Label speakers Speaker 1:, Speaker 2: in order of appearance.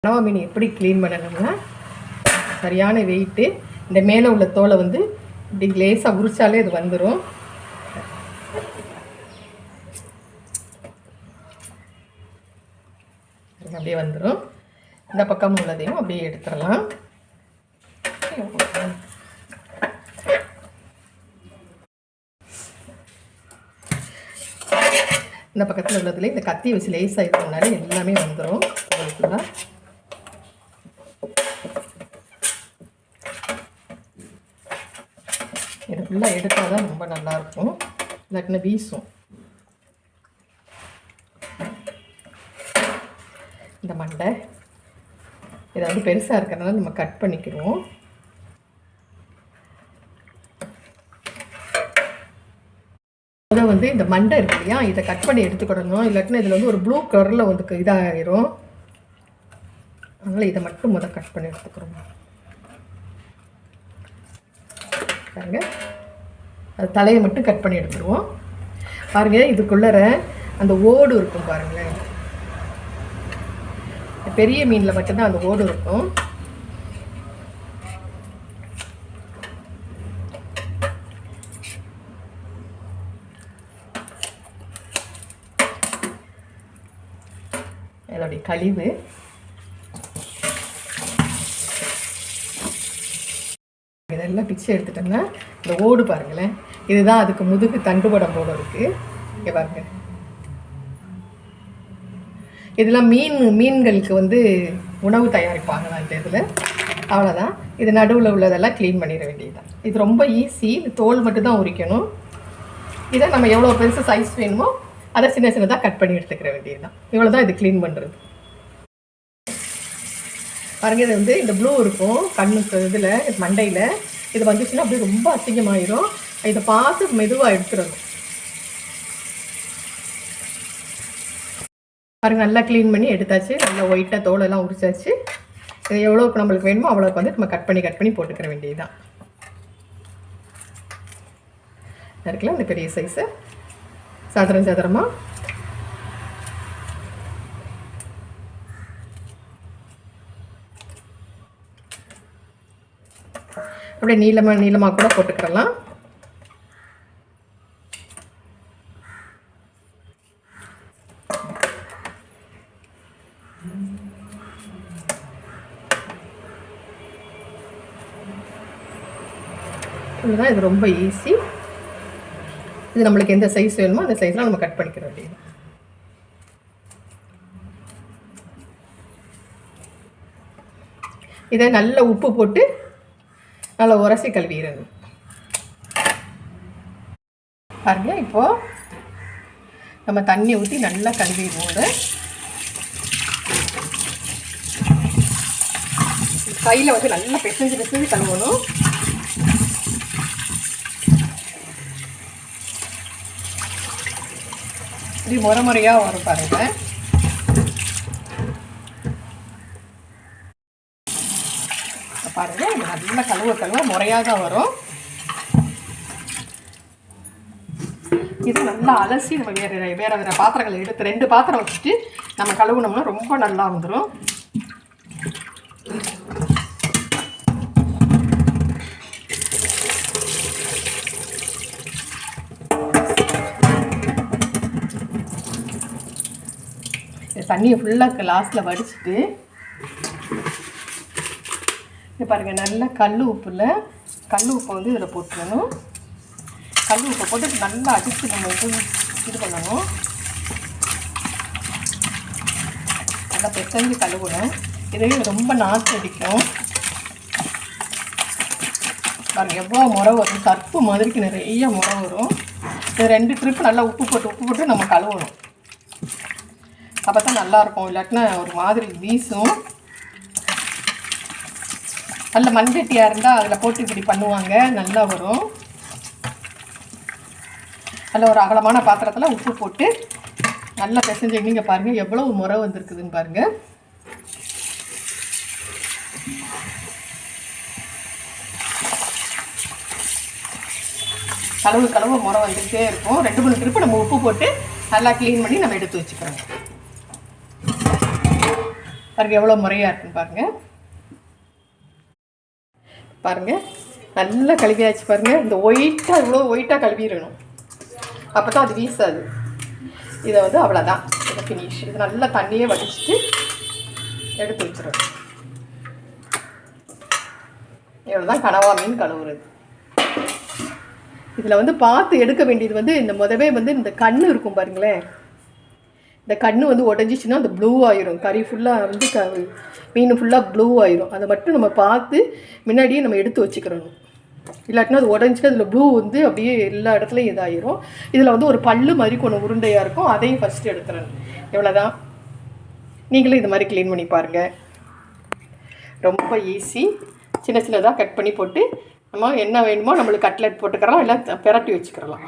Speaker 1: கனவா மீன் எப்படி க்ளீன் பண்ணணும்னா, சரியான வெயிட்டு, இந்த மேலே உள்ள தோலை வந்து இப்படி லேசாக உரிச்சாலே இது வந்துடும். அப்படியே வந்துடும். இந்த பக்கம் உள்ளதையும் அப்படியே எடுத்துடலாம். இந்த பக்கத்தில் உள்ளதுல இந்த கத்தி வச்சு லேசாக இருக்கனால எல்லாமே வந்துடும். ஃபுல்லாக இது ஃபுல்லாக எடுத்தால் தான் ரொம்ப நல்லாயிருக்கும், இல்லாட்டினா வீசும். இந்த மண்டை இதை வந்து பெருசாக இருக்கிறதுனால நம்ம கட் பண்ணிக்கிடுவோம். அதான் வந்து இந்த மண்டை இருக்கு இல்லையா, இதை கட் பண்ணி எடுத்துக்கிடணும், இல்லாட்டினா இதில் வந்து ஒரு ப்ளூ கலரில் வந்து இதாகிடும். அதனால் இதை மட்டும் முதல் கட் பண்ணி எடுத்துக்கிறோம். பாருங்க, அது தலையை மட்டும் கட் பண்ணி எடுத்துருவோம். பாருங்கள், இதுக்குள்ளற அந்த ஓடு இருக்கும் பாருங்களேன். பெரிய மீனில் மட்டும்தான் அந்த ஓடு இருக்கும். அதோடைய கழிவு இதெல்லாம் பிச்சை எடுத்துட்டோம்னா இந்த ஓடு பாருங்களேன், இதுதான் அதுக்கு முதுகு தண்டுபடம் போட இருக்குது. இங்கே பாருங்க, இதெல்லாம் மீன்களுக்கு வந்து உணவு தயாரிப்பாங்க அந்த இதில். அவ்வளோதான். இது நடுவில் உள்ளதெல்லாம் க்ளீன் பண்ணிட வேண்டியதுதான். இது ரொம்ப ஈஸி. இது தோல் மட்டும்தான் உரிக்கணும். இதை நம்ம எவ்வளோ பெருசு சைஸ் வேணுமோ அதை சின்ன சின்னதாக கட் பண்ணி எடுத்துக்கிற வேண்டியது தான். இவ்வளோ தான் இது க்ளீன் பண்ணுறது. பாருங்க, இது வந்து இந்த ப்ளூ இருக்கும் கண்ணுக்கு இதில் மண்டையில். இது வந்துச்சுன்னா அப்படியே ரொம்ப அசிங்கமாயிரும். இதை பார்த்து மெதுவாக எடுத்துடணும். பாருங்க, நல்லா க்ளீன் பண்ணி எடுத்தாச்சு. நல்லா ஒயிட்டாக தோலெல்லாம் உரிச்சாச்சு. இது எவ்வளோக்கு நம்மளுக்கு வேணுமோ அவ்வளோக்கு வந்து நம்ம கட் பண்ணி போட்டுக்கிற வேண்டியது தான். இருக்குல்ல இந்த பெரிய சைஸு சதுரமாக அப்படியே நீளமாக கூட போட்டுக்கலாம். இதுதான், இது ரொம்ப ஈஸி. இது நம்மளுக்கு எந்த சைஸ் வேணுமோ அந்த சைஸ்லாம் நம்ம கட் பண்ணிக்கிற வேண்டியது. இதை நல்ல உப்பு போட்டு நல்லா உரசி கழுவிடணும். பாருங்க, இப்போது நம்ம தண்ணி ஊற்றி நல்லா கழுவிடுவோம். கையில் வந்து நல்லா பிசைஞ்சு கழுவணும். இப்படி முறையாக வரும் பாருங்க. பாருங்க, இது நல்லா கழுவ முறையாக தான் வரும். இது நல்லா அலசி நம்ம வேறு பாத்திரங்களை எடுத்து 2 பாத்திரம் வச்சுட்டு நம்ம கழுவுனோம்னா ரொம்ப நல்லா வந்துடும். தண்ணியை ஃபுல்லாக லாஸ்ட்டில் வடிச்சிட்டு இது பாருங்கள், நல்லா கல் உப்பை வந்து இதில் போட்டுக்கணும். கல் உப்பை போட்டு நல்லா அடித்து நம்ம இது பண்ணணும். நல்லா பெசஞ்சு கழுவணும். இதையும் ரொம்ப நாற்று அடிக்கும். பாருங்கள் எவ்வளோ முறை வரும், கற்பு மாதிரிக்கு நிறைய முறை வரும். இது 2 ட்ரிப்பு நல்லா உப்பு போட்டு நம்ம கழுவணும். அப்போ தான் நல்லாயிருக்கும், இல்லாட்டினா ஒரு மாதிரி வீசும். நல்ல மண்சட்டியாக இருந்தால் அதில் போட்டு இப்படி பண்ணுவாங்க, நல்லா வரும். நல்ல ஒரு அகலமான பாத்திரத்தில் உப்பு போட்டு நல்லா பிசைஞ்சு நீங்கள் பாருங்கள் எவ்வளோ முறை வந்திருக்குதுன்னு பாருங்கள். கழுவு முறை வந்துகிட்டே இருக்கும். 2-3 ட்ரிப்பு நம்ம உப்பு போட்டு நல்லா க்ளீன் பண்ணி நம்ம எடுத்து வச்சுக்கிறோம். பாருங்கள் எவ்வளோ முறையாக இருக்குன்னு பாருங்கள். பாருங்கள் நல்லா கழுவியாச்சு பாருங்கள். இந்த ஒயிட்டாக இவ்வளோ ஒயிட்டாக கழுவிடணும், அப்போ தான் அது வீசாது. இதை வந்து அவ்வளோதான், இதை ஃபினிஷ். இது நல்லா தண்ணியே வடிச்சிட்டு எடுத்து வச்சிடணும். இவ்வளோ தான் கனவா மீன் கழுவுறது. இதில் வந்து பார்த்து எடுக்க வேண்டியது வந்து இந்த முதவே வந்து இந்த கண் இருக்கும் பாருங்களேன், இந்த கண் வந்து உடஞ்சிச்சின்னா அந்த ப்ளூ ஆயிரும். கறி ஃபுல்லாக வந்து மீன் ஃபுல்லாக ப்ளூ ஆயிரும். அதை மட்டும் நம்ம பார்த்து முன்னாடியே நம்ம எடுத்து வச்சுக்கிறணும். இல்லாட்டினா அது உடஞ்சிட்டு அதில் ப்ளூ வந்து அப்படியே எல்லா இடத்துலையும் இதாகிரும். இதில் வந்து ஒரு பல்லு மாதிரி கொஞ்சம் உருண்டையாக இருக்கும், அதையும் ஃபஸ்ட்டு எடுத்துடணும். இவ்வளோதான். நீங்களும் இது மாதிரி க்ளீன் பண்ணி பாருங்கள். ரொம்ப ஈஸி. சின்ன சின்னதாக கட் பண்ணி போட்டு நம்ம என்ன வேணுமோ நம்மளுக்கு கட்லெட் போட்டுக்கிறலாம், இல்லை பிரட்டி வச்சுக்கிறலாம்.